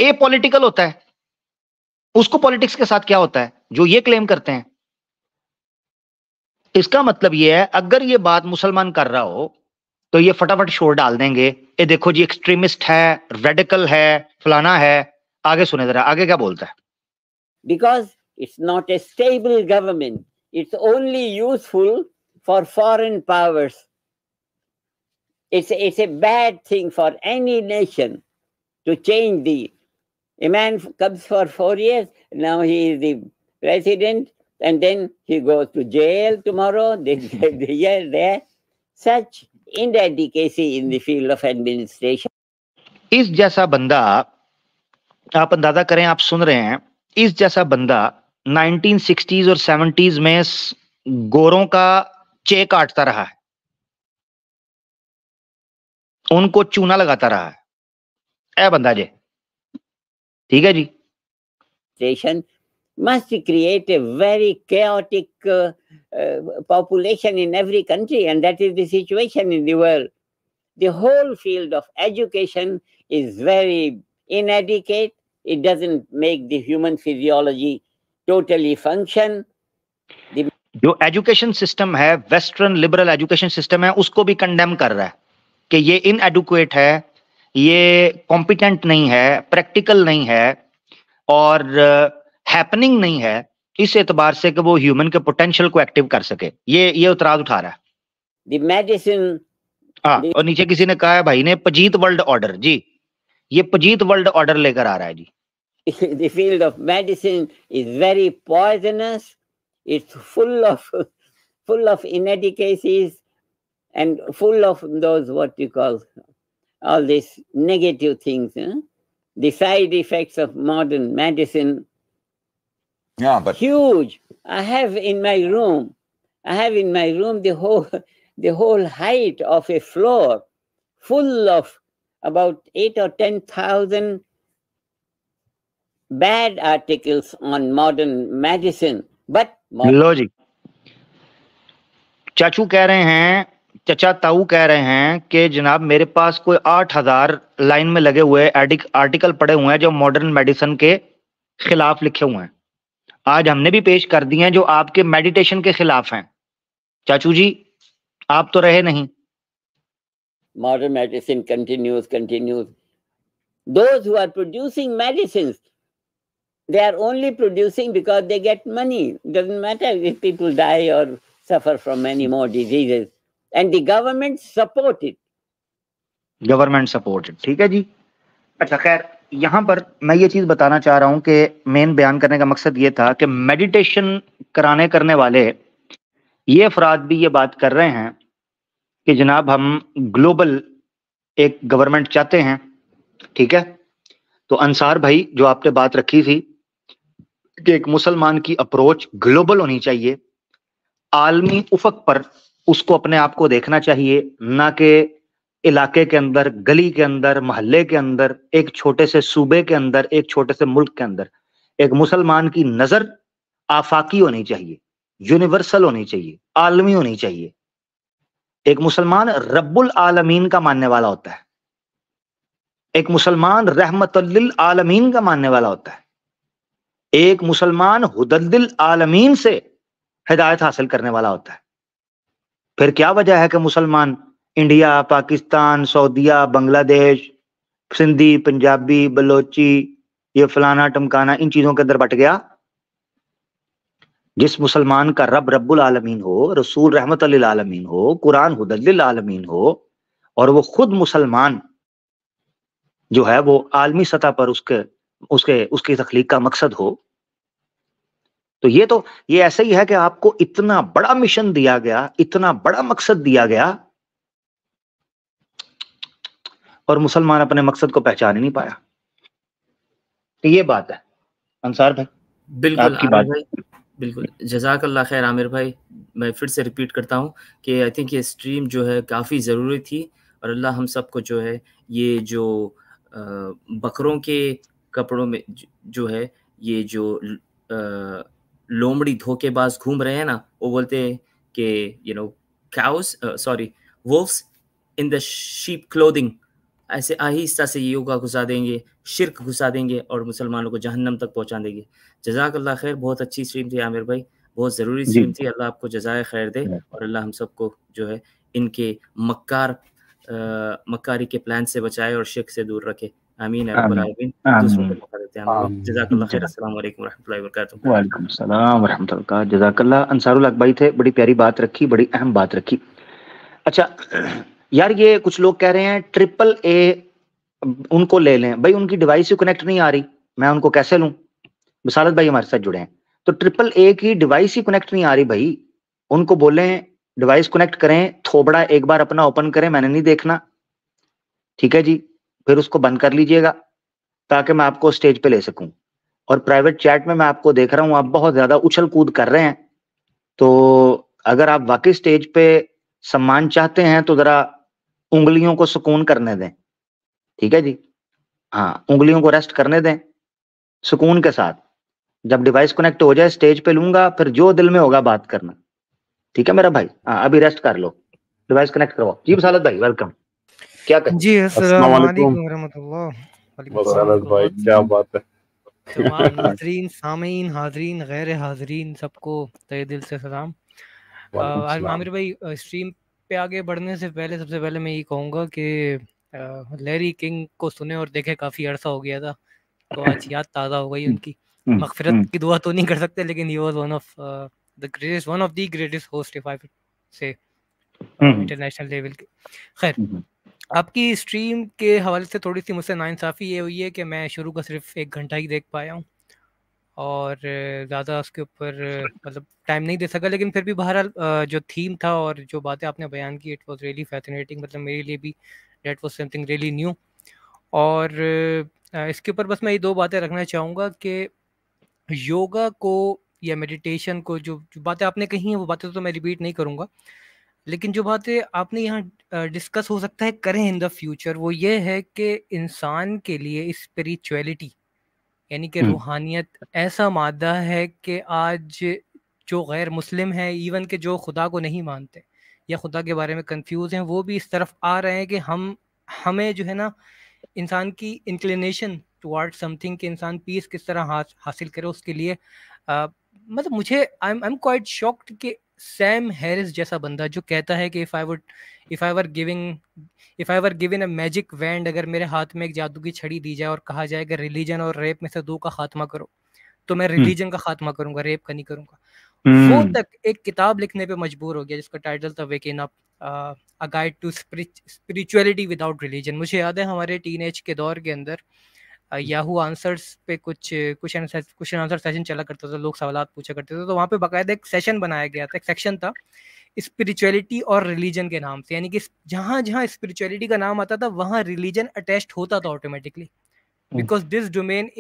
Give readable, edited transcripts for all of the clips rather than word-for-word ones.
ए political होता है, उसको पॉलिटिक्स के साथ क्या होता है, जो ये क्लेम करते हैं। इसका मतलब ये है, अगर ये बात मुसलमान कर रहा हो तो ये फटाफट शोर डाल देंगे, ये देखो जी एक्सट्रीमिस्ट है, रेडिकल है, फलाना है। आगे सुने जरा, आगे क्या बोलता है। Because it's not a stable government, it's only useful for foreign powers. It's a bad thing for any nation to change a man comes for 4 years, now he is the president, and then he goes to jail tomorrow, the year there. Such inadequacy in the field of administration. इस जैसा बंदा, आप अंदाजा करें, आप सुन रहे हैं, इस जैसा बंदा 1960s और 70s में गोरों का चे काटता रहा है, उनको चूना लगाता रहा है, ऐ बंदा जे, ठीक है जी। Station must create a very chaotic population in every country, and that is the situation in the world. The whole field of education is very inadequate. It doesn't make the human physiology totally function. जो education system है, western liberal education system है, उसको भी condemn कर रहा है कि ये इनएडुकेट है, ये कॉम्पिटेंट नहीं है, प्रैक्टिकल नहीं है और हैपनिंग नहीं है, इस एतबार से कि वो ह्यूमन के पोटेंशियल को एक्टिव कर सके। ये उतराज उठा रहा है। The medicine, और नीचे किसी ने कहा है भाई ने पजीत वर्ल्ड ऑर्डर, जी ये पजीत वर्ल्ड ऑर्डर लेकर आ रहा है जी। The field of medicine is very poisonous. It's full of inadequacies and full of those, what you call, all these negative things. The side effects of modern medicine. Yeah, but huge. I have in my room the whole height of a floor full of about 8 or 10,000 bad articles on modern medicine. But लो जी, चाचू कह रहे हैं, चचा ताऊ कह रहे हैं कि जनाब मेरे पास कोई 8,000 लाइन में लगे हुए आर्टिकल पड़े हुए हैं जो मॉडर्न मेडिसिन के खिलाफ लिखे हुए हैं। आज हमने भी पेश कर दिए हैं जो आपके मेडिटेशन के खिलाफ हैं। चाचू जी आप तो रहे नहीं। Modern medicine continues. Those who are producing medicines, they are only producing because they get money. Doesn't matter if people die or suffer from many more diseases. And the government support it. ठीक है जी। अच्छा खैर, यहाँ पर मैं ये चीज बताना चाह रहा हूं कि मेन बयान करने का मकसद ये था कि मेडिटेशन करने वाले ये अफराद भी ये बात कर रहे हैं कि जनाब हम ग्लोबल एक गवर्नमेंट चाहते हैं, ठीक है। तो अंसार भाई जो आपने बात रखी थी कि एक मुसलमान की अप्रोच ग्लोबल होनी चाहिए, आलमी उफक पर उसको अपने आप को देखना चाहिए, ना कि इलाके के अंदर, गली के अंदर, मोहल्ले के अंदर, एक छोटे से सूबे के अंदर, एक छोटे से मुल्क के अंदर। एक मुसलमान की नजर आफाकी होनी चाहिए, यूनिवर्सल होनी चाहिए, आलमी होनी चाहिए। एक मुसलमान रब्बुल आलमीन का मानने वाला होता है, एक मुसलमान रहमतुल आलमीन का मानने वाला होता है, एक मुसलमान हुदल आलमीन से हिदायत हासिल करने वाला होता है। फिर क्या वजह है कि मुसलमान इंडिया, पाकिस्तान, सऊदीया, बांग्लादेश, सिंधी, पंजाबी, बलोची, ये फलाना टमकाना इन चीजों के अंदर बट गया? जिस मुसलमान का रब रब्बुल आलमीन हो, रसूल रहमतुल आलमीन हो, कुरान हुदल आलमीन हो, और वो खुद मुसलमान जो है वो आलमी सतह पर उसकी तख्लीक का मकसद हो, तो ये ऐसा ही है कि आपको इतना बड़ा मिशन दिया गया, इतना बड़ा मकसद दिया गया, और मुसलमान अपने मकसद को पहचान ही नहीं पाया। तो ये बात है अंसार भाई। बिल्कुल आमिर भाई, बिल्कुल जज़ाकल्लाह खैर आमिर भाई। मैं फिर से रिपीट करता हूँ कि आई थिंक ये स्ट्रीम जो है काफ़ी ज़रूरी थी, और अल्लाह हम सबको जो है ये जो बकरों के कपड़ों में जो है ये जो लोमड़ी धोखेबाज घूम रहे हैं ना, वो बोलते हैं कि cows Wolves in the sheep clothing. ऐसे आहिस्ता से योगा घुसा देंगे, शिर्क घुसा देंगे और मुसलमानों को जहन्नम तक पहुंचा देंगे। जज़ाकल्लाह खैर, बहुत अच्छी स्ट्रीम थी आमिर भाई, बहुत ज़रूरी जी स्ट्रीम थी। अल्लाह आपको जज़ाए खैर दे और अल्लाह हम सबको जो है इनके मक्कारी के प्लान से बचाए और शिर्क से दूर रखे। आमीन या रब्बल आमीन आलमीन। दूसरों को आमीन मौका देते हैं आमिर भाई। जज़ाकल्लाह खैर। अस्सलाम वालेकुम रहमतुल्लाहि व बरकातुहू। वालेकुम सलाम वरहमतुल्लाह। जज़ाकल्लाह। अंसारुल हक भाई थे, बड़ी प्यारी बात रखी, बड़ी अहम बात रखी। अच्छा यार, ये कुछ लोग कह रहे हैं ट्रिपल ए उनको ले लें। भाई उनकी डिवाइस ही कनेक्ट नहीं आ रही, मैं उनको कैसे लूं? विसालत भाई हमारे साथ जुड़े हैं। तो ट्रिपल ए की डिवाइस ही कनेक्ट नहीं आ रही भाई, उनको बोलें डिवाइस कनेक्ट करें, थोबड़ा एक बार अपना ओपन करें, मैंने नहीं देखना, ठीक है जी, फिर उसको बंद कर लीजिएगा ताकि मैं आपको स्टेज पे ले सकूं। और प्राइवेट चैट में मैं आपको देख रहा हूं, आप बहुत ज्यादा उछल कूद कर रहे हैं, तो अगर आप वाकई स्टेज पे सम्मान चाहते हैं तो जरा उंगलियों को सुकून करने दें, ठीक है जी। हाँ, उंगलियों को रेस्ट करने दें सुकून के साथ। जब डिवाइस कनेक्ट हो जाए स्टेज पे लूंगा, फिर जो दिल में होगा बात करना, ठीक है मेरा भाई। हाँ, अभी रेस्ट कर लो, डिवाइस कनेक्ट करवाओ। जी विसालत भाई वेलकम, क्या कहें? जी अस्सलाम अस्सलाम वालेकुम वालेकुम रहमतुल्लाह। वालेकुम सलाम मसारत भाई, रहमतुल्लाह। क्या बात है। तमाम नाजरीन, सामीन, हाजरीन, गैर हाजरीन, सबको तहे दिल से सलाम। वालेकुम सलाम। आमिर भाई, स्ट्रीम पे आगे बढ़ने से पहले सबसे पहले मैं ये कहूँगा कि लैरी किंग को सुने और देखे काफ़ी अरसा हो गया था, तो आज याद ताज़ा हो गई उनकी। मगफिरत की दुआ तो नहीं कर सकते, लेकिन he was one of the greatest host if I से इंटरनेशनल लेवल के। खैर, आपकी स्ट्रीम के हवाले से थोड़ी सी मुझसे नाइंसाफ़ी ये हुई है कि मैं शुरू का सिर्फ 1 घंटा ही देख पाया हूँ और ज़्यादा उसके ऊपर मतलब टाइम नहीं दे सका। लेकिन फिर भी बहरहाल जो थीम था और जो बातें आपने बयान की, इट वाज रियली फैसिनेटिंग। मतलब मेरे लिए भी that was something really new. और इसके ऊपर बस मैं ये 2 बातें रखना चाहूँगा कि योगा को या मेडिटेशन को, जो बातें आपने कही हैं वो बातें तो मैं रिपीट नहीं करूँगा, लेकिन जो बातें आपने यहाँ डिस्कस हो सकता है करें इन द फ्यूचर, वो ये है कि इंसान के लिए स्पिरिचुअलिटी यानी कि रूहानियत ऐसा मादा है कि आज जो गैर मुस्लिम है, इवन के जो खुदा को नहीं मानते या खुदा के बारे में कंफ्यूज हैं, वो भी इस तरफ आ रहे हैं कि हमें जो है ना, इंसान की इंक्लिनेशन टुवर्ड समथिंग कि इंसान पीस किस तरह हासिल करे, उसके लिए मतलब मुझे आई एम क्वाइट शॉक्ड कि सैम हैरिस जैसा बंदा जो कहता है कि if I were given a magic wand, अगर मेरे हाथ में एक जादू की छड़ी दी जाए और कहा जाए कि रिलीजन और रेप में से 2 का खात्मा करो, तो मैं रिलीजन का खात्मा करूंगा, रेप का नहीं करूंगा। वो तक एक किताब लिखने पे मजबूर हो गया जिसका टाइटल था waking up, a guide to spirituality without religion. मुझे याद है हमारे टीनेज के दौर के अंदर याहू आंसर्स पे कुछ क्वेश्चन आंसर सेशन चला करता था, लोग सवालात पूछा करते थे, तो वहाँ पे बाकायदा एक सेशन बनाया गया था, एक सेक्शन था स्पिरिचुअलिटी और रिलीजन के नाम से। यानी कि जहाँ जहाँ स्पिरिचुअलिटी का नाम आता था वहाँ रिलीजन अटैच्ड होता था automatically, because this domain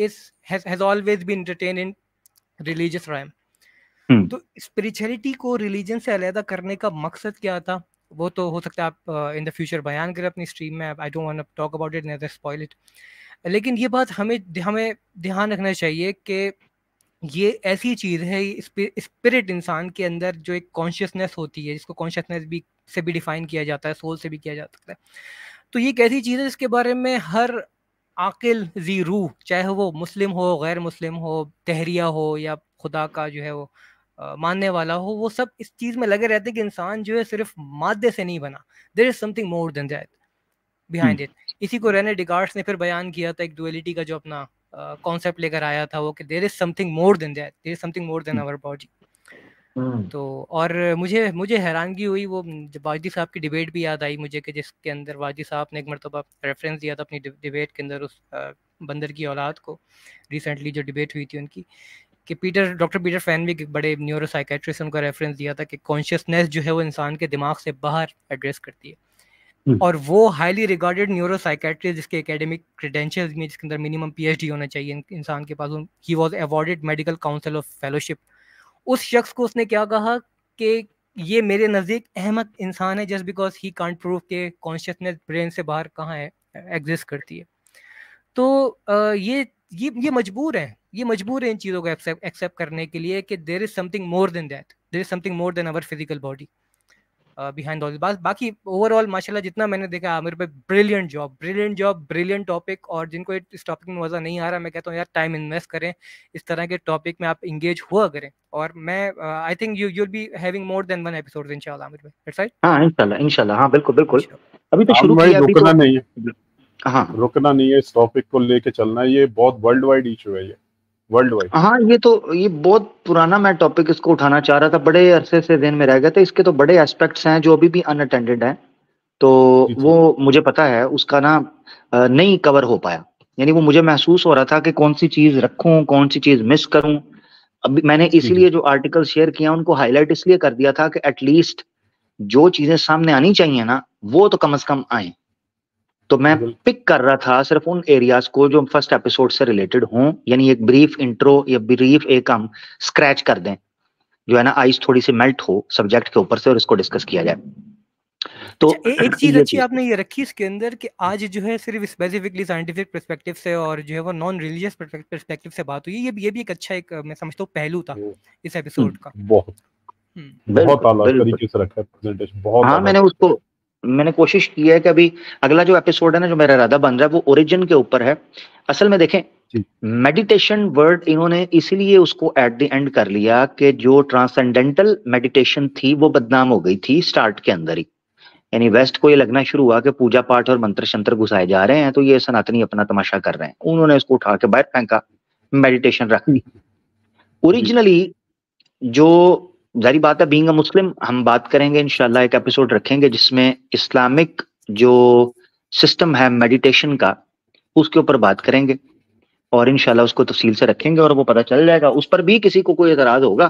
has always been entertain in religious rhyme. तो स्पिरिचुअलिटी को रिलीजन से अलग करने का मकसद क्या था, वो तो हो सकता है आप इन द फ्यूचर बयान करें अपनी स्ट्रीम में। I don't want to talk about it, never spoil it. लेकिन ये बात हमें ध्यान रखना चाहिए कि ये ऐसी चीज़ है, स्पिरिट इंसान के अंदर जो एक कॉन्शियसनेस होती है, जिसको कॉन्शियसनेस भी से भी डिफाइन किया जाता है, सोल से भी किया जा सकता है। तो ये एक ऐसी चीज़ है जिसके बारे में हर आकिल जी रूह, चाहे वो मुस्लिम हो, गैर मुस्लिम हो, तहरिया हो या खुदा का जो है वो मानने वाला हो, वो सब इस चीज़ में लगे रहते हैं कि इंसान जो है सिर्फ मादे से नहीं बना, there is something more than that behind it. इसी को रेने डिकार्ड्स ने फिर बयान किया था, एक डुअलिटी का जो अपना कॉन्सेप्ट लेकर आया था वो, कि there is something more than that, there is something more than our body. तो और मुझे हैरानगी हुई, वो जब वाजदी साहब की डिबेट भी याद आई मुझे, कि जिसके अंदर वाजदी साहब ने एक मरतबा रेफरेंस दिया था अपनी डिबेट के अंदर उस बंदर की औलाद को, रिसेंटली जो डिबेट हुई थी उनकी, कि डॉक्टर पीटर फैनविक एक बड़े न्यूरो साइकेट्रिस्ट, उनका रेफरेंस दिया था कि कॉन्शियसनेस जो है वो इंसान के दिमाग से बाहर एड्रेस करती है। और वो हाईली रिगार्डेड न्यूरो साइकेट्रिस्ट जिसके एकेडमिक क्रेडेंशियल्स में, जिसके अंदर मिनिमम पीएचडी होना चाहिए इंसान के पास, he was awarded medical council of fellowship. उस शख्स को उसने क्या कहा कि ये मेरे नज़दीक अहमक इंसान है just because he can't prove के कॉन्शियसनेस ब्रेन से बाहर कहाँ है, एग्जिस्ट करती है। तो ये मजबूर है इन चीज़ों को एक्सेप्ट करने के लिए कि there is something more than that, there is something more than our physical body. Behind all this. बाकी ओवरऑल माशाल्लाह जितना मैंने देखा आमिर भाई, ब्रिलियंट जॉब, ब्रिलियंट टॉपिक। और जिनको इस टॉपिक में मजा नहीं आ रहा, मैं कहता हूँ यार टाइम इन्वेस्ट करें, इस तरह के टॉपिक में आप इंगेज हुआ करें। और मैं I think you will be having more than one episode इंशाल्लाह आमिर भाई, दैट्स राइट। हाँ इंशाल्लाह, हाँ बिल्कुल। अभी तो शुरू भाई किया, अभी रुकना तो नहीं है, हाँ रुकना नहीं है, इस टॉपिक को लेके चलना है। ये बहुत वर्ल्ड वाइड इशू है, ये वर्ल्ड वाइड। हाँ, ये बहुत पुराना मैं टॉपिक इसको उठाना चाह रहा था, बड़े अरसे से ध्यान में रह गया था। इसके तो बड़े एस्पेक्ट्स हैं जो अभी भी अनअटेंडेड हैं, तो वो मुझे पता है उसका ना नहीं कवर हो पाया। यानी वो मुझे महसूस हो रहा था कि कौन सी चीज रखूं, कौन सी चीज मिस करूं। अभी मैंने इसलिए जो आर्टिकल शेयर किया उनको हाईलाइट इसलिए कर दिया था कि एटलीस्ट जो चीजें सामने आनी चाहिए ना, वो तो कम से कम आए। तो मैं पिक कर रहा था सिर्फ उन एरियाज को जो फर्स्ट एपिसोड से रिलेटेड हों, यानी एक ब्रीफ इंट्रो या ब्रीफ एक हम स्क्रैच कर दें, जो है ना आइस थोड़ी सी मेल्ट हो सब्जेक्ट के ऊपर से, और इसको डिस्कस किया जाए। तो एक चीज अच्छी आपने ये रखी इसके अंदर कि आज जो है सिर्फ स्पेसिफिकली साइंटिफिक पर्सपेक्टिव से और जो है वो नॉन रिलीजियस पर्सपेक्टिव से बात हुई। ये भी एक अच्छा, एक मैं समझता हूँ पहलू था इस एपिसोड का। बहुत आला तरीके से रखा है प्रेजेंटेशन, बहुत। हाँ, मैंने कोशिश की है कि अभी अगला जो एपिसोड है ना, जो मेरा इरादा बन रहा है, वो ओरिजिन के ऊपर है। असल में देखें, मेडिटेशन वर्ड इन्होंने इसीलिए उसको एट द एंड कर लिया कि जो ट्रांसेंडेंटल मेडिटेशन थी वो बदनाम हो गई थी स्टार्ट के अंदर ही। यानी वेस्ट को ये लगना शुरू हुआ कि पूजा पाठ और मंत्र शंत्र घुसाए जा रहे हैं, तो ये सनातनी अपना तमाशा कर रहे हैं। उन्होंने उसको उठा के बाहर फेंका, मेडिटेशन रख दी। ओरिजिनली जो जारी बात है, बीइंग अ मुस्लिम, हम बात करेंगे इंशाल्लाह, एक एपिसोड रखेंगे जिसमें इस्लामिक जो सिस्टम है मेडिटेशन का, उसके ऊपर बात करेंगे और इंशाल्लाह उसको तफसील से रखेंगे और वो पता चल जाएगा। उस पर भी किसी को कोई एतराज होगा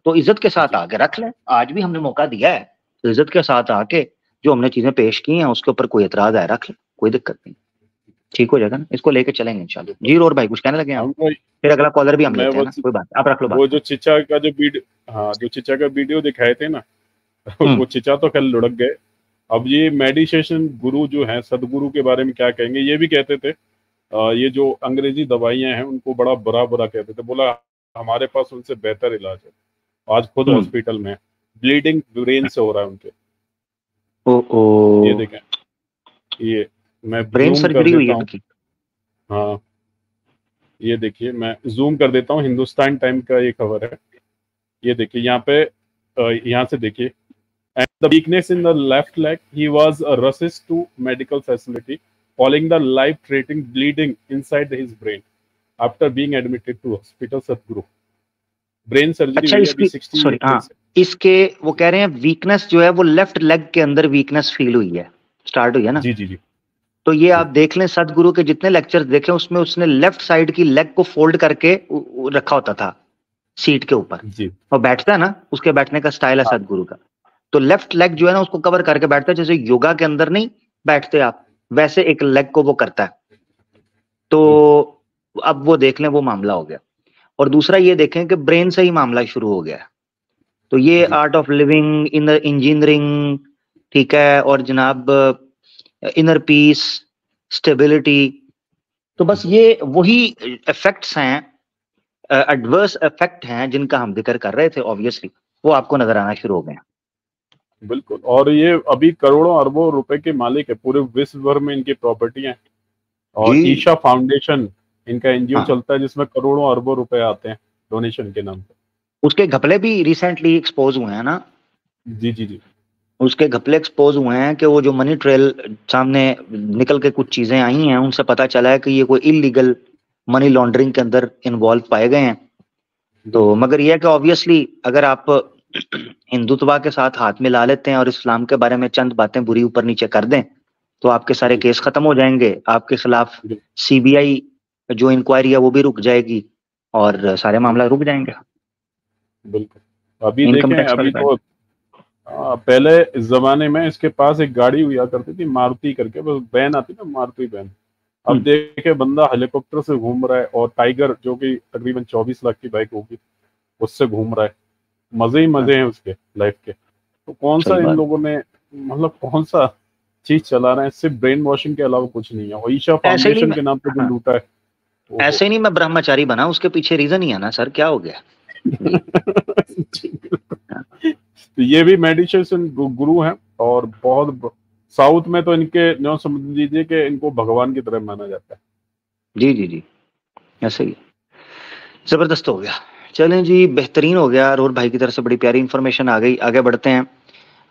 तो इज्जत के साथ आके रख लें। आज भी हमने मौका दिया है, तो इज्जत के साथ आके जो हमने चीजें पेश की हैं उसके ऊपर कोई एतराज है रख लें, कोई दिक्कत नहीं, ठीक हो जाएगा ना। इसको लेके चलेंगे इंशाल्लाह। जी और भाई कुछ कहने लगे आप? फिर अगला कॉलर भी हम लेते हैं ना, कोई बात, आप रख लो बात। वो जो चिचा का जो वीडियो, हाँ जो चिचा का वीडियो दिखाए थे ना, वो चिचा तो खैर लुढ़क गए। अब ये मेडिटेशन गुरु जो हैं, सदगुरु के बारे में क्या कहेंगे? ये भी कहते थे ये जो अंग्रेजी दवाइयां हैं उनको बड़ा बुरा कहते थे। बोला हमारे पास उनसे बेहतर इलाज है। आज खुद हॉस्पिटल में ब्लीडिंग ब्रेन से हो रहा है उनके। ये देखें, ये मैं ब्रेन सर्जरी हुई है उनकी। हाँ ये देखिए, मैं जूम कर देता हूँ, हिंदुस्तान टाइम का ये खबर है। ये देखिए यहाँ पे, यहाँ से देखिए, and the weakness in the left leg, he was rushed to medical facility following the life-threatening bleeding inside his brain after being admitted to hospital Sadhguru. Brain surgery हुई है अभी 60 हाँ, इसके वो कह रहे हैं वीकनेस जो है वो लेफ्ट लेग के अंदर वीकनेस फील हुई है, स्टार्ट हुई है ना। जी। तो ये आप देख लें, सदगुरु के जितने लेक्चर्स देखें उसमें उसने लेफ्ट साइड की लेग को फोल्ड करके रखा होता था सीट के ऊपर, और बैठता है ना, उसके बैठने का स्टाइल है सदगुरु का। तो लेफ्ट लेग जो है ना उसको कवर करके बैठता है, जैसे योगा के अंदर नहीं बैठते आप, वैसे एक लेग को वो करता है। तो अब वो देख लें, वो मामला हो गया। और दूसरा ये देखें कि ब्रेन से ही मामला शुरू हो गया। तो ये art of living, in the engineering, ठीक है, और जनाब इनर पीस, स्टेबिलिटी, तो बस ये वही इफेक्ट्स हैं, एडवर्स इफेक्ट हैं जिनका हम जिक्र कर रहे थे। ऑब्वियसली वो आपको नजर आना शुरू हो गए। बिल्कुल, और ये अभी करोड़ों अरबों रुपए के मालिक है, पूरे विश्व भर में इनकी प्रॉपर्टियां। और ईशा फाउंडेशन इनका एनजीओ चलता है जिसमें करोड़ों अरबों रुपए आते हैं डोनेशन के नाम पे। उसके घपले भी रिसेंटली एक्सपोज हुए हैं ना। जी, उसके घपले एक्सपोज हुए हैं कि वो जो मनी ट्रेल सामने निकल के कुछ चीजें आई हैं, उनसे पता चला है कि ये कोई इलीगल मनी लॉन्ड्रिंग के अंदर इन्वॉल्व पाए गए हैं। तो मगर यह है कि ऑब्वियसली अगर आप हिंदुत्व के साथ हाथ मिला लेते हैं और इस्लाम के बारे में चंद बातें बुरी ऊपर नीचे कर दें, तो आपके सारे केस खत्म हो जाएंगे, आपके खिलाफ सीबीआई जो इंक्वायरी है वो भी रुक जाएगी और सारे मामला रुक जाएंगे। बिल्कुल, अभी देखें, अभी तो पहले जमाने में इसके पास एक गाड़ी हुआ करती थी मारुति करके, बस वैन आती ना, मारुति वैन। अब देखे बंदा हेलीकॉप्टर से घूम रहा है और टाइगर जो कि तकरीबन 24 लाख की बाइक होगी उससे घूम रहा है। मजे ही मजे हैं उसके लाइफ के। तो कौन सा इन लोगों ने, मतलब कौन सा चीज चला रहे हैं? सिर्फ ब्रेन वॉशिंग के अलावा कुछ नहीं है। और ईशा फाउंडेशन के नाम पे जो लूटा है, ऐसे नहीं मैं ब्रह्मचारी बना, उसके पीछे रीजन ही है ना सर, क्या हो गया? तो ये भी मेडिटेशन गुरु हैं, और बहुत साउथ में तो इनके जो समझ लीजिए कि इनको भगवान की तरह माना जाता है। जी जी जी, ऐसे ही जबरदस्त हो गया। चलें जी, बेहतरीन हो गया। अरोर भाई की तरफ से बड़ी प्यारी इंफॉर्मेशन आ गई। आगे बढ़ते हैं।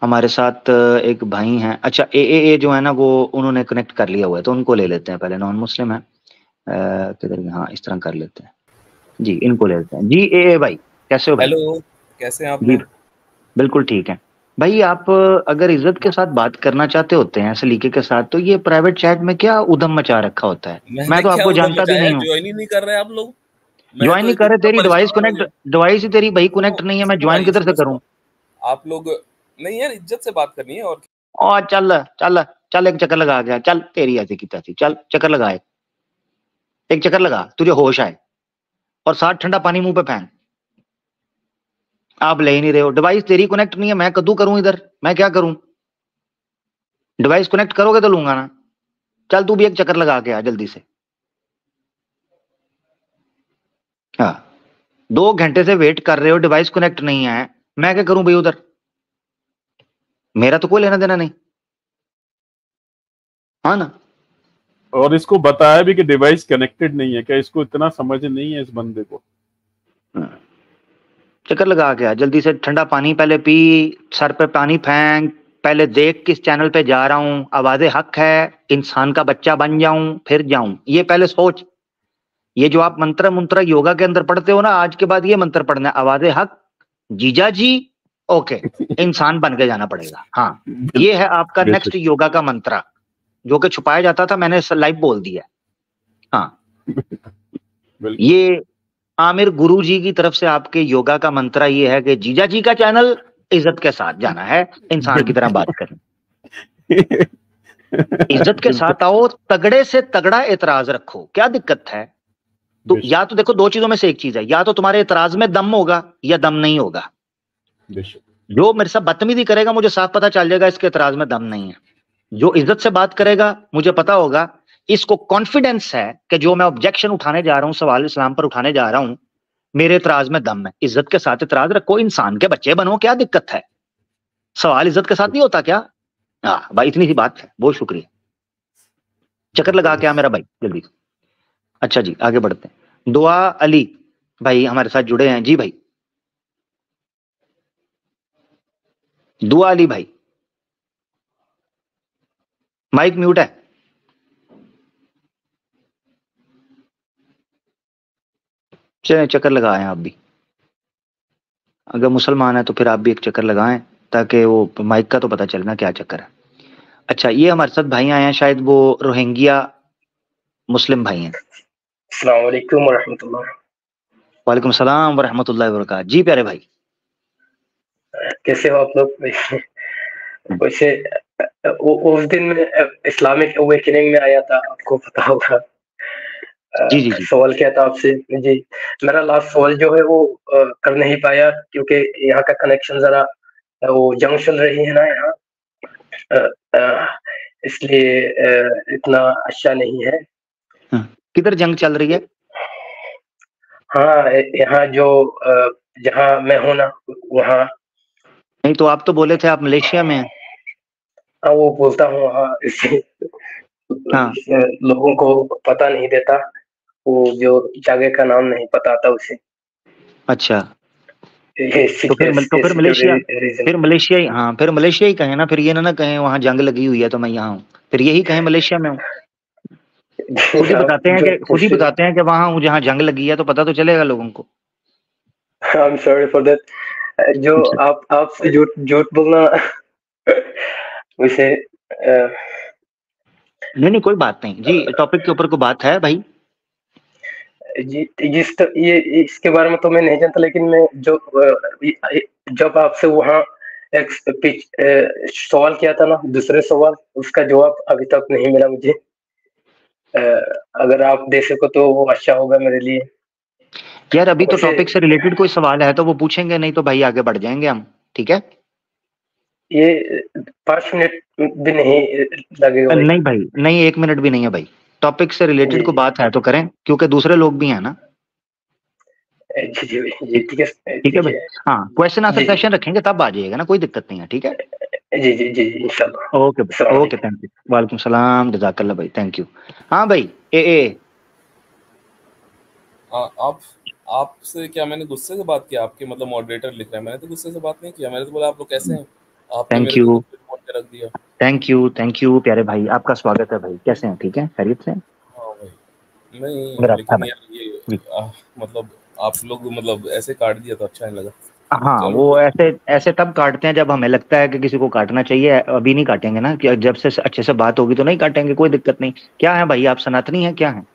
हमारे साथ एक भाई हैं, अच्छा ए जो है ना वो उन्होंने कनेक्ट कर लिया हुआ है, तो उनको ले लेते हैं। पहले नॉन मुस्लिम है किधर, हाँ इस तरह कर लेते हैं जी, इनको ले लेते हैं जी। ए भाई कैसे हो भाई? हेलो, कैसे हैं आप जी लोग? बिल्कुल ठीक है भाई। आप अगर इज्जत के साथ बात करना चाहते होते हैं सलीके के साथ, तो ये प्राइवेट चैट में क्या उधम मचा रखा होता है? मैं तो आपको जानता भी नहीं हूँ। ज्वाइन ही नहीं कर रहे आप लोग। ज्वाइन नहीं कर रहे, तेरी डिवाइस कनेक्ट, डिवाइस ही तेरी भाई कनेक्ट नहीं है, मैं ज्वाइन किधर से करूँ? आप लोग नहीं यार, इज्जत से बात करनी है। और चल चल चल, एक चक्कर लगा गया, चल तेरी ऐसी की तैसी, चल चक्कर लगाए, एक चक्कर लगा, तुझे होश आए, और साथ ठंडा पानी मुंह पे फेंक। आप ले ही नहीं रहे हो, डिवाइस तेरी कनेक्ट नहीं है, मैं कद्दू करूं इधर, मैं क्या करूं? डिवाइस कनेक्ट करोगे तो लूंगा ना। चल तू भी एक चक्कर लगा के आ जल्दी से। हाँ 2 घंटे से वेट कर रहे हो, डिवाइस कनेक्ट नहीं है, मैं क्या करूं भाई उधर? मेरा तो कोई लेना देना नहीं, हाँ ना। और इसको बताया भी कि डिवाइस कनेक्टेड नहीं है, क्या इसको इतना समझ नहीं है इस बंदे को? चक्कर लगा के आ जल्दी से, ठंडा पानी पहले पी, सर पे पानी फेंक, पहले देख किस चैनल पे जा रहा हूं, आवाज़े हक है, इंसान का बच्चा बन जाऊं फिर जाऊं, ये पहले सोच। ये जो आप मंत्र योगा के अंदर पढ़ते हो ना, आज के बाद ये मंत्र पढ़ना है, आवाज़े हक, जीजा जी, ओके, इंसान बन के जाना पड़ेगा। हाँ ये है आपका नेक्स्ट योगा का मंत्र, जो कि छुपाया जाता था, मैंने लाइव बोल दिया। हाँ ये आमिर गुरु जी की तरफ से आपके योगा का मंत्र ये है कि जीजा जी का चैनल इज्जत के साथ जाना है, इंसान की तरह बात करनी, इज्जत के साथ आओ, तगड़े से तगड़ा एतराज रखो, क्या दिक्कत है? तो या तो देखो 2 चीजों में से एक चीज है, या तो तुम्हारे एतराज में दम होगा या दम नहीं होगा। जो मेरे साथ बदतमीजी करेगा मुझे साफ पता चल जाएगा इसके एतराज में दम नहीं है। जो इज्जत से बात करेगा मुझे पता होगा इसको कॉन्फिडेंस है कि जो मैं ऑब्जेक्शन उठाने जा रहा हूं, सवाल इस्लाम पर उठाने जा रहा हूं, मेरे एतराज में दम है। इज्जत के साथ एतराज रखो, इंसान के बच्चे बनो, क्या दिक्कत है? सवाल इज्जत के साथ नहीं होता क्या? हाँ भाई इतनी सी बात है, बहुत शुक्रिया। चक्कर लगा के आ मेरा भाई जल्दी। अच्छा जी आगे बढ़ते हैं। दुआ अली भाई हमारे साथ जुड़े हैं जी भाई। दुआ अली भाई माइक म्यूट है। चलें चक्कर लगाएं आप भी, अगर मुसलमान है तो फिर आप भी एक चक्कर लगाएं, ताकि वो माइक का तो पता चलना क्या चक्कर है। अच्छा ये हमारे साथ भाई आए हैं, शायद वो रोहिंग्या मुस्लिम भाई हैं। अस्सलाम वालेकुम वरहमतुल्लाह। वालेकुम सलाम वरहमतुल्लाहि वबरकातुहू। जी प्यारे भाई कैसे हो आप लोग? वैसे उस दिन में इस्लामिक अवेकनिंग में आया था, आपको पता होगा। जी सवाल क्या था आपसे? जी मेरा लास्ट सवाल जो है वो कर नहीं पाया, क्योंकि यहाँ का कनेक्शन जरा वो जंग चल रही है ना यहाँ, इसलिए इतना अच्छा नहीं है। किधर जंग चल रही है? हाँ यहाँ जो जहाँ मैं हूँ ना वहाँ। नहीं तो आप तो बोले थे आप मलेशिया में हैं। हाँ वो बोलता हूँ हाँ, इससे लोगों को पता नहीं देता, वो जो जगह का नाम नहीं पता था उसे। अच्छा तो फिर मलेशिया ही, हाँ फिर मलेशिया ही कहें ना, फिर ये ना कहें वहाँ जंग लगी हुई है तो मैं यहाँ हूँ, फिर यही कहें मलेशिया में हूँ। खुद ही बताते हैं कि वहाँ हूँ जहाँ जंग लगी है, तो पता तो चलेगा लोगों को। I am sorry for that. जो आपसे झूठ बोलना वैसे नहीं कोई बात नहीं जी, टॉपिक के ऊपर कोई बात है भाई जी। ये इसके बारे में तो मैं नहीं जानता, लेकिन मैं जब आपसे वहाँ एक सवाल किया था ना, दूसरे सवाल, उसका जवाब अभी तक नहीं मिला मुझे। अगर आप दे सको तो वो अच्छा होगा मेरे लिए। यार अभी तो टॉपिक से रिलेटेड कोई सवाल है तो वो पूछेंगे, नहीं तो भाई आगे बढ़ जाएंगे हम, ठीक है? ये 5 मिनट भी नहीं लगेगा? नहीं भाई नहीं, 1 मिनट भी नहीं है भाई। टॉपिक से रिलेटेड को बात है तो करें, क्योंकि दूसरे लोग भी हैं ना। जी ठीक है भाई। हाँ, क्वेश्चन आंसर सेशन रखेंगे तब आ जाइएगा ना, कोई दिक्कत नहीं है, ठीक है। जी इंशाल्लाह। Okay thank you. वालेकुम सलाम, जज़ाकल्लाह भाई, थैंक यू। हाँ भाई, ए आपसे क्या मैंने गुस्से से बात किया? आपके मतलब मॉडरेटर लिख रहा है, मैंने तो गुस्से से बात नहीं किया। मैंने तो बोला आप लोग कैसे हैं, आपने मेरे को फोन पे रख दिया। थैंक यू प्यारे भाई, आपका स्वागत है भाई। कैसे हैं, ठीक है, खैरियत से? हाँ भाई, नहीं लेकिन यार ये मतलब आप लोग मतलब ऐसे काट दिया तो अच्छा नहीं लगा। हाँ, वो ऐसे तब काटते हैं जब हमें लगता है कि किसी को काटना चाहिए। अभी नहीं काटेंगे ना, कि जब से अच्छे से बात होगी तो नहीं काटेंगे, कोई दिक्कत नहीं। क्या है भाई, आप सनातनी हैं क्या हैं?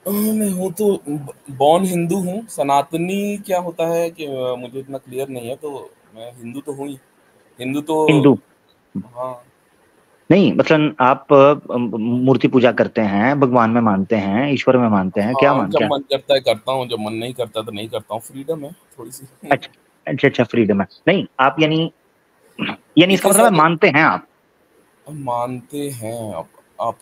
मैं हूँ तो बॉर्न हिंदू हूँ। सनातनी क्या होता है कि मुझे इतना क्लियर नहीं है, तो मैं हिंदू तो हूँ ही। हिंदू हाँ। नहीं मतलब आप मूर्ति पूजा करते हैं, भगवान में मानते हैं, ईश्वर में मानते हैं? क्या मानते हैं? जब मन करता है करता हूँ, जब मन नहीं करता तो नहीं करता हूँ। फ्रीडम है थोड़ी सी। अच्छा फ्रीडम है। नहीं आप यानी इसका मतलब मानते हैं आप? मानते हैं आप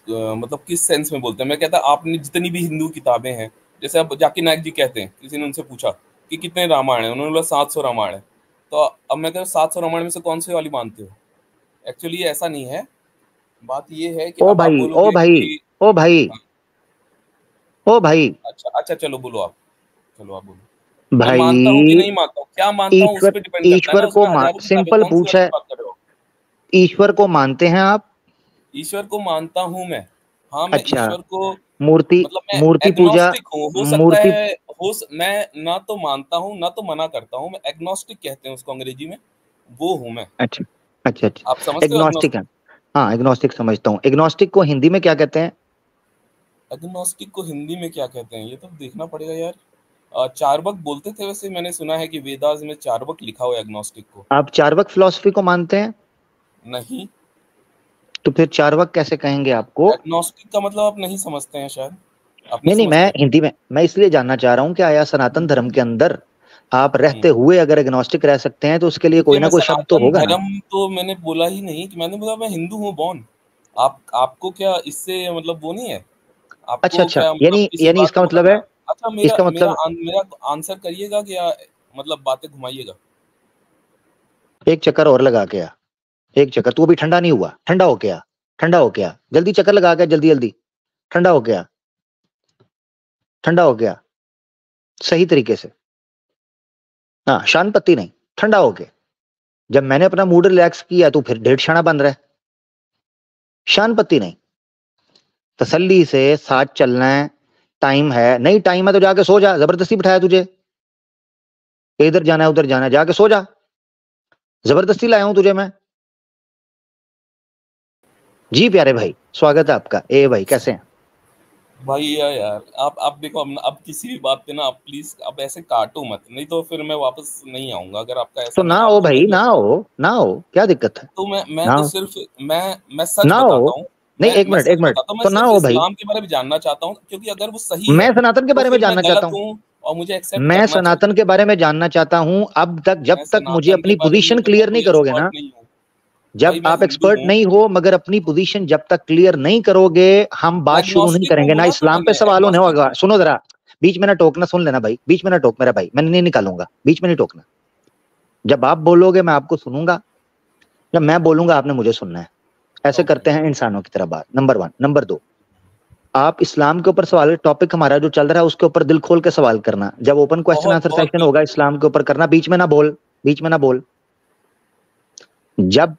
मतलब किस सेंस में बोलते हैं? मैं कहता आपने जितनी भी हिंदू किताबें हैं, जैसे अब जाकिर नायक जी कहते हैं, किसी ने उनसे पूछा कि कितने रामायण है, उन्होंने बोला 700 रामायण है। तो अब मैं कहता 700 रामायण में से कौन सी वाली मानते हो? एक्चुअली ऐसा नहीं है, बात ये है कि ओ भाई अच्छा चलो बोलो आप बोलो भाई। मैं मानता हूँ कि नहीं मानता हूँ, क्या मानता हूँ उस पर डिपेंड करता है ना। उसमें हजारों सिंपल पूछ है, ईश्वर को मानते हैं आप? ईश्वर को मानता हूँ मैं, हाँ मैं ईश्वर को मूर्ति पूजा हूँ। हो सकता है मैं ना तो मानता हूँ ना तो मना करता हूँ। मैं एग्नोस्टिक कहते हैं उसको अंग्रेजी में, वो हूँ मैं। अच्छा आप समझते हो एग्नोस्टिक है? हाँ एग्नोस्टिक समझता हूँ। एग्नोस्टिक को हिंदी में क्या कहते हैं? एग्नोस्टिक को हिंदी में क्या कहते हैं ये तो देखना पड़ेगा यार। चार्वक बोलते थे वैसे, मैंने सुना है कि वेदास में चार्वक लिखा हुआ है एग्नोस्टिक को। आप चार्वक फिलॉसफी को मानते हैं? नहीं। तो फिर चार्वक कैसे कहेंगे आपको? एग्नोस्टिक का मतलब आप नहीं समझते हैं शायद। नहीं मैं हिंदी में मैं इसलिए जानना चाह रहा हूँ कि आया सनातन धर्म के अंदर आप रहते हुए अगर एग्नोस्टिक रह सकते हैं तो उसके लिए कोई ना कोई शब्द तो होगा ना? धर्म तो मैंने बोला ही नहीं, कि मैंने बोला मैं हिंदू हूँ बॉर्न। आपको क्या इससे मतलब वो नहीं है? आपको अच्छा यानी इसका मतलब है, अच्छा मेरा आंसर करिएगा कि मतलब बातें घुमाइएगा। एक चक्कर और लगा के आ, एक चक्कर। तू अभी ठंडा नहीं हुआ, ठंडा हो गया, जल्दी चक्कर लगा के, जल्दी ठंडा हो गया सही तरीके से। हाँ शांतपत्ति नहीं, ठंडा हो गया। जब मैंने अपना मूड रिलैक्स किया तो फिर 1.5 शाना बन रहा है। शांतपत्ति नहीं, तसल्ली से साथ चलना है। टाइम है, नहीं टाइम है तो जाके सो जा। जबरदस्ती बिठाया तुझे, इधर जाना है उधर जाना है, जाके सो जा। जबरदस्ती लाया हूं तुझे मैं? जी प्यारे भाई, स्वागत है आपका। ए भाई कैसे हैं भाई? यार आप देखो, अब किसी भी बात पे ना आप प्लीज अब ऐसे काटो मत, नहीं तो फिर मैं वापस नहीं आऊंगा। अगर आपका ऐसा तो ना हो भाई, ना हो, क्या दिक्कत है? तो मैं तो सिर्फ मैं सच बताता हूँ। नहीं एक मिनट तो ना हो भाई। इस्लाम के बारे में जानना चाहता हूँ, क्योंकि अगर वो सही है, मैं सनातन के बारे में जानना चाहता हूँ और मुझे एक्सेप्ट मैं सनातन के बारे में जानना चाहता हूँ। अब तक जब तक मुझे अपनी पोजीशन क्लियर नहीं करोगे ना, जब आप एक्सपर्ट नहीं हो मगर अपनी पोजीशन जब तक क्लियर नहीं करोगे, हम बात शुरू नहीं करेंगे ना। इस्लाम पे सवाल होने होगा। सुनो जरा, बीच में ना टोकना, सुन लेना भाई, बीच में ना टोक मेरा भाई, मैं नहीं निकालूंगा, बीच में नहीं टोकना। जब आप बोलोगे मैं आपको सुनूंगा, जब मैं बोलूंगा आपने मुझे सुनना है। ऐसे करते हैं इंसानों की तरह बात। नंबर 1। नंबर 2, आप इस्लाम के ऊपर सवाल, टॉपिक हमारा जो चल रहा है उसके ऊपर दिल खोल के सवाल करना। जब ओपन क्वेश्चन आंसर सेक्शन होगा इस्लाम के ऊपर करना, बीच में ना बोल। जब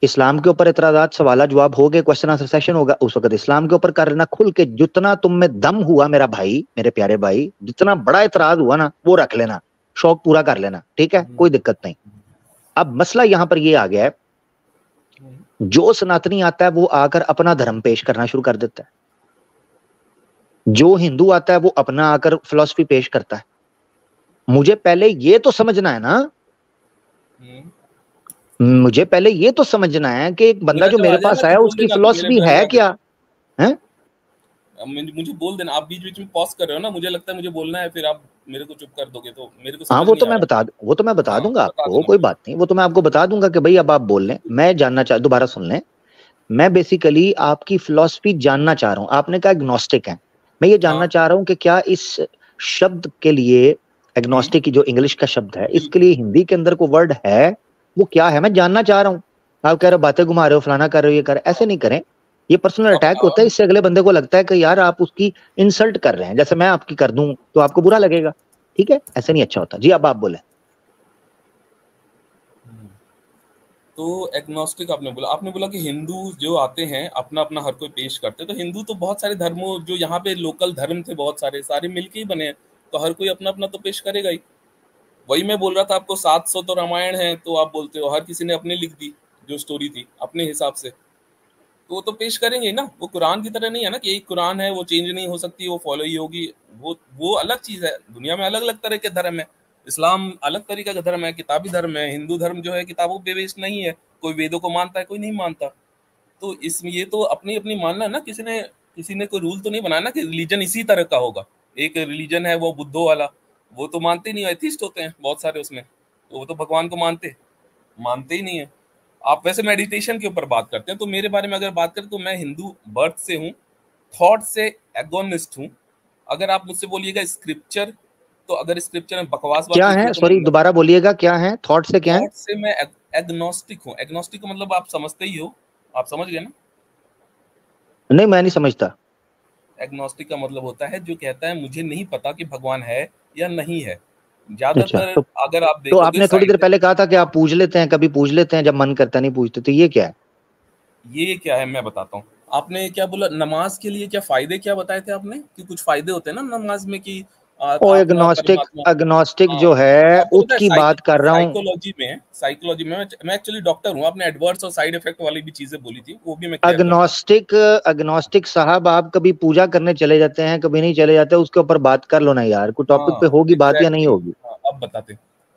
इस्लाम के ऊपर इतराजात सवाल जवाब हो गए, क्वेश्चन आंसर सेशन होगा, उस वक्त इस्लाम के ऊपर कर लेना खुल के। जितना तुम में दम हुआ मेरा भाई, मेरे प्यारे भाई, जितना बड़ा इतराज हुआ ना वो रख लेना, शौक पूरा कर लेना, ठीक है, कोई दिक्कत नहीं। अब मसला यहां पर ये आ गया है, जो सनातनी आता है वो आकर अपना धर्म पेश करना शुरू कर देता है। जो हिंदू आता है वो अपना आकर फिलॉसफी पेश करता है। मुझे पहले ये तो समझना है ना, मुझे पहले ये तो समझना है कि एक बंदा जो मेरे पास आया उसकी फिलॉसफी है क्या है? मुझे बोल देना। आप बीच में पॉज कर रहे हो ना, मुझे लगता है मुझे बोलना है, फिर आप मेरे को चुप कर दोगे तो मेरे को हाँ वो तो मैं बता दूंगा आपको, कोई बात नहीं, वो तो मैं आपको बता दूंगा कि भाई अब आप बोल लें। मैं जानना चाह, दोबारा सुन लें, मैं बेसिकली आपकी फिलॉसफी जानना चाह रहा हूँ। आपने कहा एग्नोस्टिक है, मैं ये जानना चाह रहा हूँ कि क्या इस शब्द के लिए एग्नोस्टिक की जो इंग्लिश का शब्द है, इसके लिए हिंदी के अंदर कोई वर्ड है, वो क्या है? मैं जानना चाह रहा हूँ। आप कह रहे हो बातें घुमा रहे हो, फलाना कर रहे हो, ये कर, ऐसे नहीं करें। ये पर्सनल अटैक होता है, इससे अगले बंदे को लगता है कि यार आप उसकी इंसल्ट कर रहे हैं। जैसे मैं आपकी कर दूं तो आपको बुरा लगेगा, ठीक है? ऐसे नहीं अच्छा होता जी। अब आप बोले। तो एग्नोस्टिक आपने बोला कि हिंदू जो आते हैं अपना अपना हर कोई पेश करते हैं। तो हिंदू तो बहुत सारे धर्मों, जो यहाँ पे लोकल धर्म थे बहुत सारे मिलके ही बने हैं, तो हर कोई अपना अपना तो पेश करेगा ही। वही मैं बोल रहा था आपको, 700 तो रामायण है, तो आप बोलते हो हर किसी ने अपने लिख दी जो स्टोरी थी अपने हिसाब से, तो वो तो पेश करेंगे ना। वो कुरान की तरह नहीं है ना कि एक कुरान है वो चेंज नहीं हो सकती, वो फॉलो ही होगी। वो अलग चीज है। दुनिया में अलग अलग तरह के धर्म है। इस्लाम अलग तरीका का धर्म है, किताबी धर्म है। हिंदू धर्म जो है किताबों पे बेस्ड नहीं है, कोई वेदों को मानता है, कोई नहीं मानता। तो इसमें ये तो अपनी अपनी मानना है ना। किसी ने कोई रूल तो नहीं बनाया ना कि रिलीजन इसी तरह का होगा। एक रिलीजन है वो बुद्धो वाला, वो तो मानते नहीं, एथिस्ट होते हैं बहुत सारे उसमें, तो वो तो भगवान को मानते ही नहीं है। आप वैसे मेडिटेशन के ऊपर बात करते हैं, तो मेरे बारे में अगर बात करें तो मैं हिंदू बर्थ से हूँ, थॉट से एगोनिस्ट हूँ। अगर आप मुझसे बोलिएगा स्क्रिप्चर, तो अगर स्क्रिप्चर में बकवास क्या है, सॉरी दोबारा बोलिएगा, क्या है? थॉट से क्या है? थॉट से मैं एग्नोस्टिक हूँ। एग्नोस्टिक का मतलब आप समझते ही हो, आप समझ गए ना? नहीं, मैं नहीं समझता। एग्नोस्टिक का मतलब होता है जो कहता है मुझे नहीं पता कि भगवान है या नहीं है। ज्यादातर तो अगर आप देखोगे, तो आपने थोड़ी देर पहले कहा था कि आप पूछ लेते हैं, कभी पूछ लेते हैं, जब मन करता नहीं पूछते, तो ये क्या है? ये क्या है मैं बताता हूँ। आपने क्या बोला, नमाज के लिए क्या फायदे क्या बताए थे आपने कि कुछ फायदे होते हैं ना नमाज में कि एग्नोस्टिक जो है उसकी बात कर रहा हूँ। साइकोलॉजी में मैं एक्चुअली डॉक्टर हूँ। आपने एडवर्स और साइड इफेक्ट वाली भी चीजें बोली थी, वो भी मैं एग्नोस्टिक साहब, आप कभी पूजा करने चले जाते हैं, कभी नहीं चले जाते, उसके ऊपर बात कर लो ना यार। कोई टॉपिक पे होगी बात या नहीं होगी? अब बताते,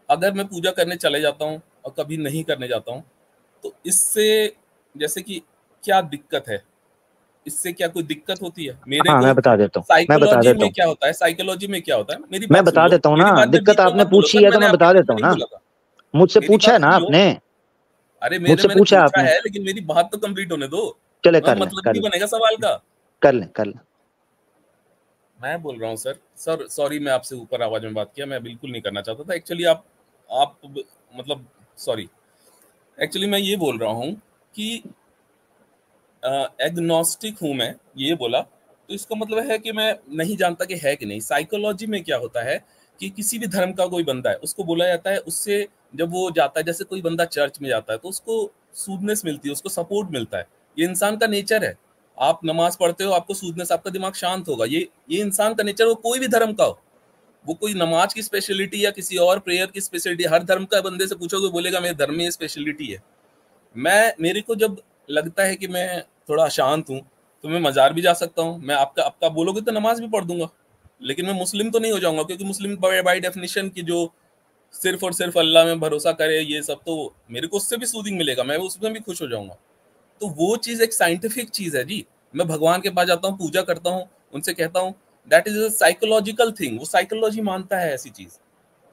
अगर मैं पूजा करने चले जाता हूँ और कभी नहीं करने जाता हूँ, तो इससे जैसे कि क्या दिक्कत है, इससे क्या कोई दिक्कत होती है मेरे को? मैं बता देता हूँ। साइकोलॉजी में क्या होता है, साइकोलॉजी में क्या होता है, मेरी मैं बता देता हूँ ना। दिक्कत आपने पूछी है तो मैं बता देता हूँ ना। मुझसे पूछा है ना आपने? अरे मैंने पूछा है, लेकिन मेरी बात तो कंप्लीट होने दो। चले मतलब नहीं बनेगा सवाल का। कर ले। मैं बोल रहा हूँ सर सॉरी, मैं आपसे ऊपर आवाज में बात किया, मैं बिल्कुल नहीं करना चाहता था एक्चुअली। आप मतलब सॉरी, एक्चुअली मैं ये बोल रहा हूँ कि एग्नोस्टिक हूं मैं, ये बोला तो इसका मतलब है कि मैं नहीं जानता कि है कि नहीं। साइकोलॉजी में क्या होता है कि किसी भी धर्म का कोई बंदा है, उसको बोला जाता है, उससे जब वो जाता है, जैसे कोई बंदा चर्च में जाता है तो उसको सूदनेस मिलती है, उसको सपोर्ट मिलता है। ये इंसान का नेचर है। आप नमाज पढ़ते हो, आपको सूदनेस, आपका दिमाग शांत होगा। ये इंसान का नेचर, वो कोई भी धर्म का हो, वो कोई नमाज की स्पेशलिटी या किसी और प्रेयर की स्पेशलिटी, हर धर्म का बंदे से पूछोगे बोलेगा मेरे धर्म में ये स्पेशलिटी है। मेरे को जब लगता है कि मैं थोड़ा शांत हूँ तो मैं मजार भी जा सकता हूँ। मैं आपका बोलोगे तो नमाज भी पढ़ दूंगा, लेकिन मैं मुस्लिम तो नहीं हो जाऊंगा, क्योंकि मुस्लिम बाय डेफिनेशन की जो सिर्फ और सिर्फ अल्लाह में भरोसा करे, ये सब, तो मेरे को उससे भी सूदिंग मिलेगा, मैं उसमें भी खुश हो जाऊंगा। तो वो चीज एक साइंटिफिक चीज है जी। मैं भगवान के पास जाता हूँ, पूजा करता हूँ, उनसे कहता हूँ, that is a psychological thing. वो साइकोलॉजी मानता है ऐसी चीज,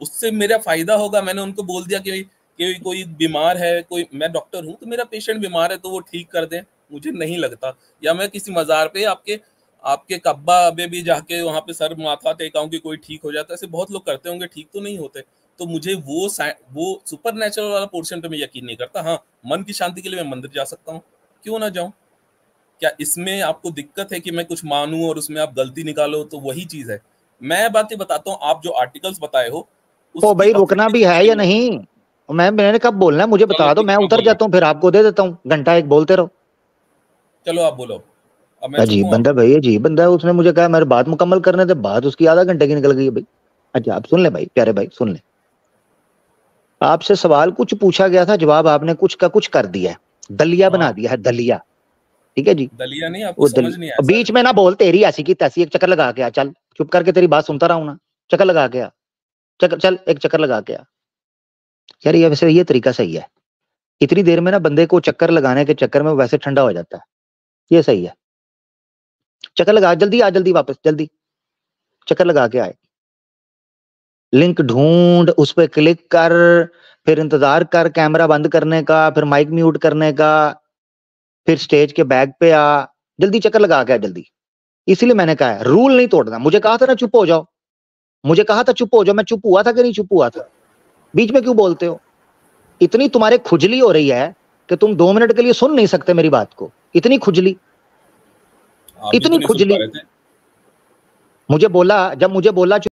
उससे मेरा फायदा होगा। मैंने उनको बोल दिया कि कोई बीमार है, कोई, मैं डॉक्टर हूँ तो मेरा पेशेंट बीमार है तो वो ठीक कर दें, मुझे नहीं लगता। या मैं किसी मजार पे आपके कब्बा में भी जाके वहां पे सर माथा टेकाऊं कि कोई ठीक हो जाता है। ऐसे बहुत लोग करते होंगे, ठीक तो नहीं होते। तो मुझे वो सुपर नेचुरल वाला पोर्शन पे मैं यकीन नहीं करता। हाँ, मन की शांति के लिए मैं मंदिर जा सकता हूँ, क्यों ना जाऊं? क्या इसमें आपको दिक्कत है कि मैं कुछ मानूं और उसमें आप गलती निकालो? तो वही चीज है। मैं बातें बताता हूँ, आप जो आर्टिकल्स बताए हो तो भाई रुकना भी है या नहीं? मैंने कब बोलना है मुझे बता दो, मैं उतर जाता हूँ, फिर आपको दे देता हूँ, घंटा एक बोलते रहो। चलो आप बोलो। अजीब बंदा भाई, अजीब बंदा है। उसने मुझे कहा मेरे बात मुकम्मल करने थे, बात उसकी आधा घंटे की निकल गई है भाई। अच्छा आप सुन ले भाई, प्यारे भाई सुन ले। आपसे सवाल कुछ पूछा गया था, जवाब आपने कुछ का कुछ कर दिया है, दलिया बना दिया है, दलिया। ठीक है जी, दलिया नहीं, आपको समझ नहीं आया। बीच में ना बोल, तेरी ऐसी की तैसी, एक चक्कर लगा के आ, चल चुप करके तेरी बात सुनता रहा हूं ना, चक्कर लगा के आ, चल एक चक्कर लगा के आ। यार ये वैसे ये तरीका सही है, इतनी देर में ना बंदे को चक्कर लगाने के चक्कर में वैसे ठंडा हो जाता है, ये सही है। चक्कर लगा, जल्दी आ, जल्दी वापस, जल्दी चक्कर लगा के आए। लिंक ढूंढ, उस पर क्लिक कर, फिर इंतजार कर कैमरा बंद करने का, फिर माइक म्यूट करने का, फिर स्टेज के बैक पे आ, जल्दी चक्कर लगा के आ जल्दी। इसलिए मैंने कहा है रूल नहीं तोड़ना। मुझे कहा था ना चुप हो जाओ, मुझे कहा था चुप हो जाओ, मैं चुप हुआ था कि नहीं चुप हुआ था? बीच में क्यों बोलते हो? इतनी तुम्हारे खुजली हो रही है कि तुम 2 मिनट के लिए सुन नहीं सकते मेरी बात को। इतनी खुजली, इतनी खुजली। मुझे बोला, जब मुझे बोला